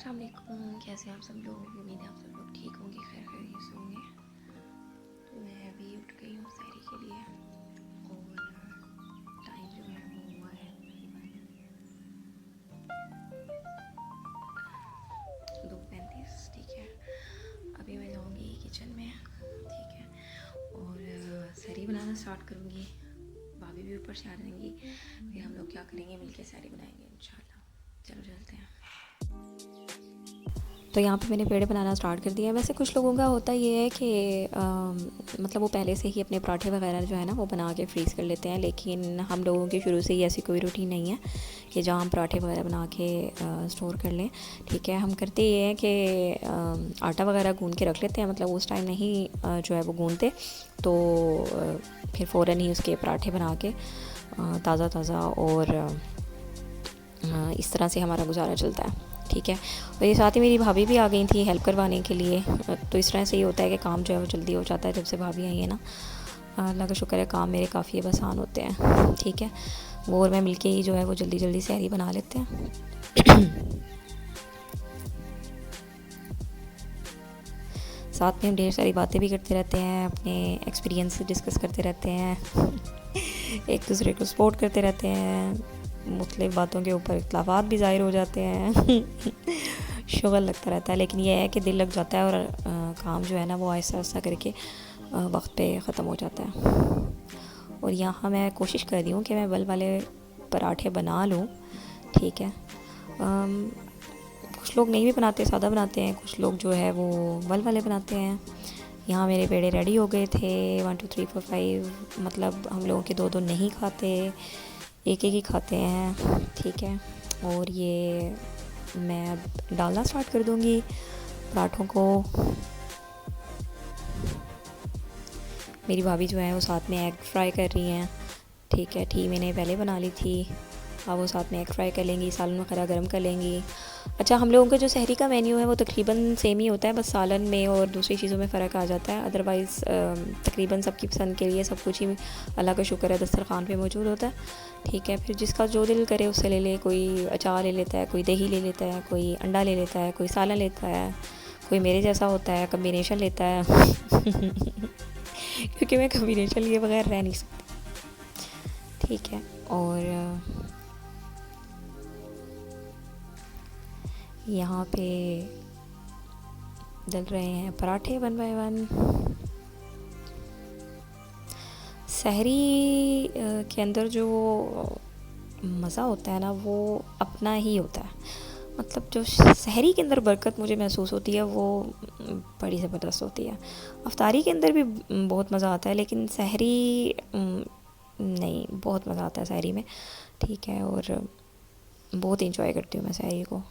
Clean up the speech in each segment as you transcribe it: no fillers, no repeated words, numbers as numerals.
अस्सलाम वालेकुम, कैसे हैं आप सब लोग। उम्मीद है आप सब लोग ठीक होंगे, खैर खैरियत से होंगे। तो मैं अभी उठ गई हूँ सैरी के लिए और टाइम जो है वो हुआ है तकरीबन 2:35। ठीक है, अभी मैं जाऊँगी किचन में, ठीक है, और सैरी बनाना स्टार्ट करूँगी। भाभी भी ऊपर से आ जाएंगी, फिर हम लोग क्या करेंगे, मिलके सैरी बनाएंगे इंशाल्लाह। चलो चलते हैं। तो यहाँ पे मैंने पेड़े बनाना स्टार्ट कर दिया है। वैसे कुछ लोगों का होता ये है कि मतलब वो पहले से ही अपने पराठे वगैरह जो है ना वो बना के फ्रीज़ कर लेते हैं, लेकिन हम लोगों की शुरू से ही ऐसी कोई रूटीन नहीं है कि जहाँ हम पराठे वगैरह बना के स्टोर कर लें। ठीक है, हम करते ये हैं कि आटा वगैरह गूंद के रख लेते हैं, मतलब उस टाइम नहीं जो है वो गूंदते, तो फिर फ़ौरन ही उसके पराठे बना के ताज़ा ताज़ा और इस तरह से हमारा गुजारा चलता है। ठीक है, और ये साथ ही मेरी भाभी भी आ गई थी हेल्प करवाने के लिए। तो इस तरह से ये होता है कि काम जो है वो जल्दी हो जाता है जब से भाभी आई है ना। अल्लाह का शुक्र है, काम मेरे काफ़ी अब आसान होते हैं। ठीक है, वो और मैं मिलके ही जो है वो जल्दी जल्दी सैरी बना लेते हैं। साथ में हम ढेर सारी बातें भी करते रहते हैं, अपने एक्सपीरियंस डिस्कस करते रहते हैं एक दूसरे को सपोर्ट करते रहते हैं, मुख्तलिफ़ बातों के ऊपर इख्तलाफात भी ज़ाहिर हो जाते हैं शुगल लगता रहता है, लेकिन यह है कि दिल लग जाता है और काम जो है ना वो आहिस्ता आहिस्ता करके वक्त पे ख़त्म हो जाता है। और यहाँ मैं कोशिश कर रही हूँ कि मैं बल वाले पराठे बना लूँ। ठीक है, कुछ लोग नहीं भी बनाते, सादा बनाते हैं, कुछ लोग जो है वो वल वाले बनाते हैं। यहाँ मेरे पेड़े रेडी हो गए थे 1 2 3 4 5, मतलब हम लोगों के 2 2 नहीं खाते, एक एक ही खाते हैं। ठीक है, और ये मैं अब डालना स्टार्ट कर दूँगी पराठों को। मेरी भाभी जो है वो साथ में एग फ्राई कर रही हैं। ठीक है, टी मैंने पहले बना ली थी, अब वो साथ में एग फ्राई कर लेंगी, सालन वगैरह गर्म कर लेंगी। अच्छा, हम लोगों का जो सहरी का मेन्यू है वो तकरीबन सेम ही होता है, बस सालन में और दूसरी चीज़ों में फ़र्क आ जाता है। अदरवाइज़ तकरीबन सबकी पसंद के लिए सब कुछ ही अल्लाह का शुक्र है दस्तरखान पे मौजूद होता है। ठीक है, फिर जिसका जो दिल करे उससे ले ले, कोई अचार ले लेता है, कोई दही ले लेता है, कोई अंडा ले लेता है, कोई सालन लेता है, कोई मेरे जैसा होता है कम्बिनेशन लेता है क्योंकि मैं कम्बिनेशन लिए बगैर रह नहीं सकती। ठीक है, और यहाँ पे डल रहे हैं पराठे 1 बाय 1। सहरी के अंदर जो मज़ा होता है ना वो अपना ही होता है, मतलब जो सहरी के अंदर बरकत मुझे महसूस होती है वो बड़ी ज़बरदस्त होती है। अफ्तारी के अंदर भी बहुत मज़ा आता है, लेकिन सहरी नहीं, बहुत मज़ा आता है सहरी में। ठीक है, और बहुत इंजॉय करती हूँ मैं सहरी को।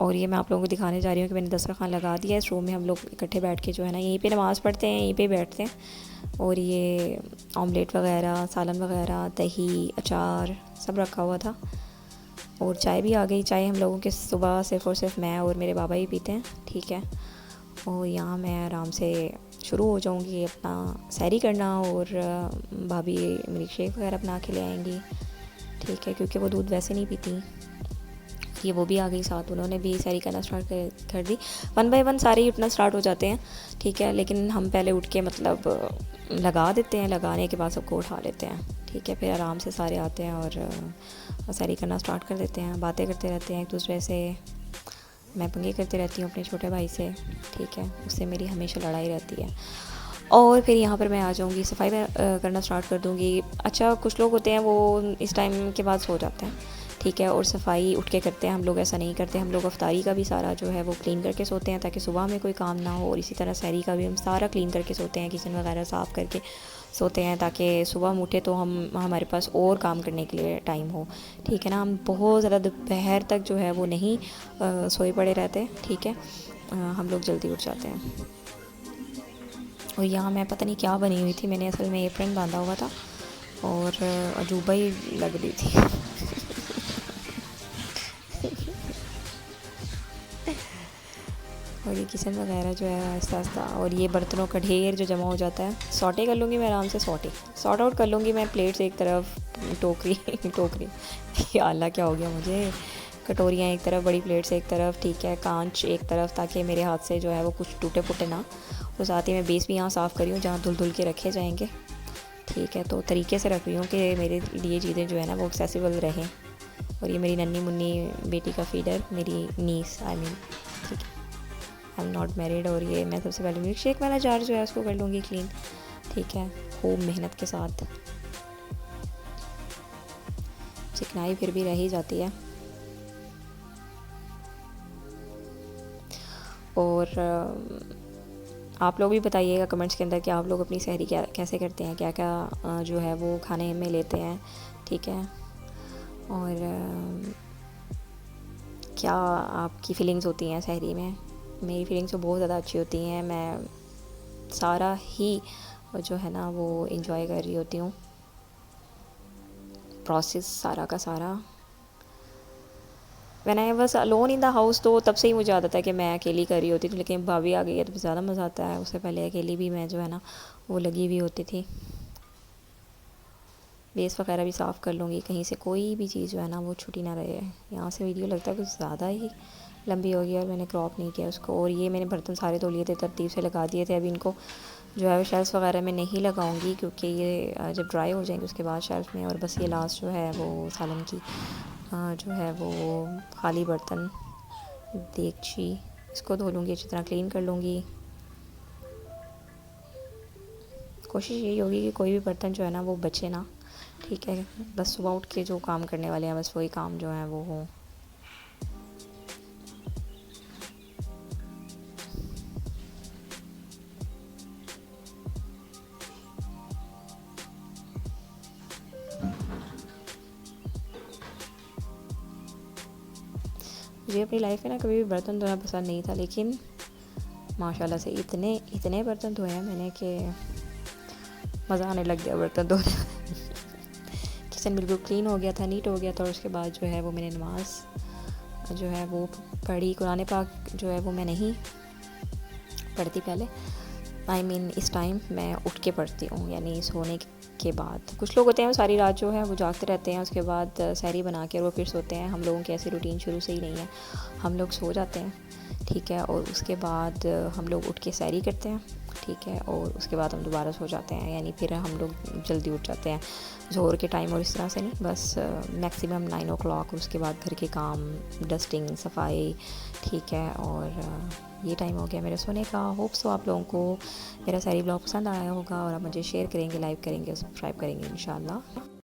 और ये मैं आप लोगों को दिखाने जा रही हूँ कि मैंने दस्तरखान लगा दिया है। इस रूम में हम लोग इकट्ठे बैठ के जो है ना यहीं पे नमाज़ पढ़ते हैं, यहीं पे बैठते हैं। और ये ऑमलेट वगैरह, सालन वगैरह, दही, अचार सब रखा हुआ था, और चाय भी आ गई। चाय हम लोगों के सुबह सिर्फ़ और सिर्फ मैं और मेरे बाबा ही पीते हैं। ठीक है, और यहाँ मैं आराम से शुरू हो जाऊँगी अपना सहरी करना, और भाभी मिल्क शेक वगैरह बना के ले आएंगी। ठीक है, क्योंकि वो दूध वैसे नहीं पीती, ये वो भी आ गई साथ, उन्होंने भी सहरी करना स्टार्ट कर दी। 1 बाय 1 सारे ही उठना स्टार्ट हो जाते हैं। ठीक है, लेकिन हम पहले उठ के मतलब लगा देते हैं, लगाने के बाद सबको उठा लेते हैं। ठीक है, फिर आराम से सारे आते हैं और सहरी करना स्टार्ट कर देते हैं, बातें करते रहते हैं एक दूसरे से। मैं पंगे करती रहती हूँ अपने छोटे भाई से। ठीक है, उससे मेरी हमेशा लड़ाई रहती है। और फिर यहाँ पर मैं आ जाऊँगी, सफाई करना स्टार्ट कर दूँगी। अच्छा, कुछ लोग होते हैं वो इस टाइम के बाद सो जाते हैं। ठीक है। और सफाई उठ के करते हैं हम लोग, ऐसा नहीं करते हम लोग। अफ्तारी का भी सारा जो है वो क्लीन करके सोते हैं ताकि सुबह में कोई काम ना हो, और इसी तरह सहरी का भी हम सारा क्लीन करके सोते हैं, किचन वगैरह साफ़ करके सोते हैं ताकि सुबह हम उठे तो हमारे पास और काम करने के लिए टाइम हो, ठीक है ना। हम बहुत ज़्यादा दोपहर तक जो है वो नहीं सोए पड़े रहते, ठीक है। हम लोग जल्दी उठ जाते हैं। और यहाँ मैं पता नहीं क्या बनी हुई थी, मैंने असल में एप्रन बांधा हुआ था और अजूबा ही लग रही थी। और ये किचन वगैरह जो है आहिस्ता आहिस्ता, और ये बर्तनों का ढेर जो जमा हो जाता है, सॉटे कर लूँगी मैं आराम से, सॉर्ट आउट कर लूँगी मैं। प्लेट्स एक तरफ, टोकरी या अल्लाह क्या हो गया मुझे, कटोरियाँ एक तरफ, बड़ी प्लेट्स एक तरफ, ठीक है, कांच एक तरफ, ताकि मेरे हाथ से जो है वो कुछ टूटे फूटे ना। और साथ ही मैं बेस भी यहाँ साफ़ करी हूँ जहाँ धुल के रखे जाएंगे, ठीक है। तो तरीके से रख रही हूँ कि मेरे लिए चीज़ें जो है ना वो एक्सेसिबल रहें। और ये मेरी नन्ही मुन्नी बेटी का फीडर, मेरी नीस आई मीन, ठीक है, आई एम नॉट मैरिड। और ये मैं सबसे पहले मिल्क शेक वाला जार जो है उसको कर लूँगी क्लीन, ठीक है, खूब मेहनत के साथ। चिकनाई फिर भी रह ही जाती है। और आप लोग भी बताइएगा कमेंट्स के अंदर कि आप लोग अपनी सहरी कैसे करते हैं, क्या क्या जो है वो खाने में लेते हैं, ठीक है। और क्या आपकी फ़ीलिंग्स होती हैं सहरी में। मेरी फ़ीलिंग्स तो बहुत ज़्यादा अच्छी होती हैं, मैं सारा ही जो है ना वो इंजॉय कर रही होती हूँ, प्रोसेस सारा का सारा। When I was alone in the house, तो तब से ही मुझे आदत है कि मैं अकेली कर रही होती थी, लेकिन भाभी आ गई है तो ज़्यादा मज़ा आता है। उससे पहले अकेली भी मैं जो है ना वो लगी हुई होती थी। बेस वगैरह भी साफ़ कर लूँगी, कहीं से कोई भी चीज़ जो है ना वो छुटी ना रहे। यहाँ से वीडियो लगता है कुछ ज़्यादा ही लंबी हो गई और मैंने क्रॉप नहीं किया उसको। और ये मैंने बर्तन सारे धो लिए थे, तरतीब से लगा दिए थे। अभी इनको जो है शेल्फ़ वगैरह में नहीं लगाऊंगी क्योंकि ये जब ड्राई हो जाएंगे उसके बाद शेल्फ़ में। और बस ये लास्ट जो है वो सालन की जो है वो खाली बर्तन देगची, इसको धो लूँगी, अच्छी तरह क्लीन कर लूँगी। कोशिश यही होगी कि कोई भी बर्तन जो है ना वो बचे ना, ठीक है। बस सुबह उठ के जो काम करने वाले हैं बस वही काम जो है वो हो। मुझे अपनी लाइफ में ना कभी भी बर्तन धोना पसंद नहीं था, लेकिन माशाल्लाह से इतने बर्तन धोए हैं मैंने कि मज़ा आने लग गया बर्तन धोने। किचन बिल्कुल क्लीन हो गया था, नीट हो गया था। और उसके बाद जो है वो मैंने नमाज़ जो है वो पढ़ी। कुरान पाक जो है वो मैं नहीं पढ़ती पहले, आई मीन इस टाइम मैं उठ के पढ़ती हूँ, यानी सोने के बाद। कुछ लोग होते हैं वो सारी रात जो है वो जागते रहते हैं, उसके बाद सहरी बना के और वो फिर सोते हैं। हम लोगों की ऐसी रूटीन शुरू से ही नहीं है, हम लोग सो जाते हैं, ठीक है। और उसके बाद हम लोग उठ के सहरी करते हैं, ठीक है। और उसके बाद हम दोबारा सो जाते हैं, यानी फिर हम लोग जल्दी उठ जाते हैं ज़ोहर के टाइम। और इस तरह से नहीं, बस मैक्सिमम 9 o'clock। उसके बाद घर के काम, डस्टिंग, सफाई, ठीक है। और ये टाइम हो गया मेरे सोने का। होप सो आप लोगों को मेरा सारी ब्लॉग पसंद आया होगा और आप मुझे शेयर करेंगे, लाइक करेंगे, सब्सक्राइब करेंगे इंशाल्लाह।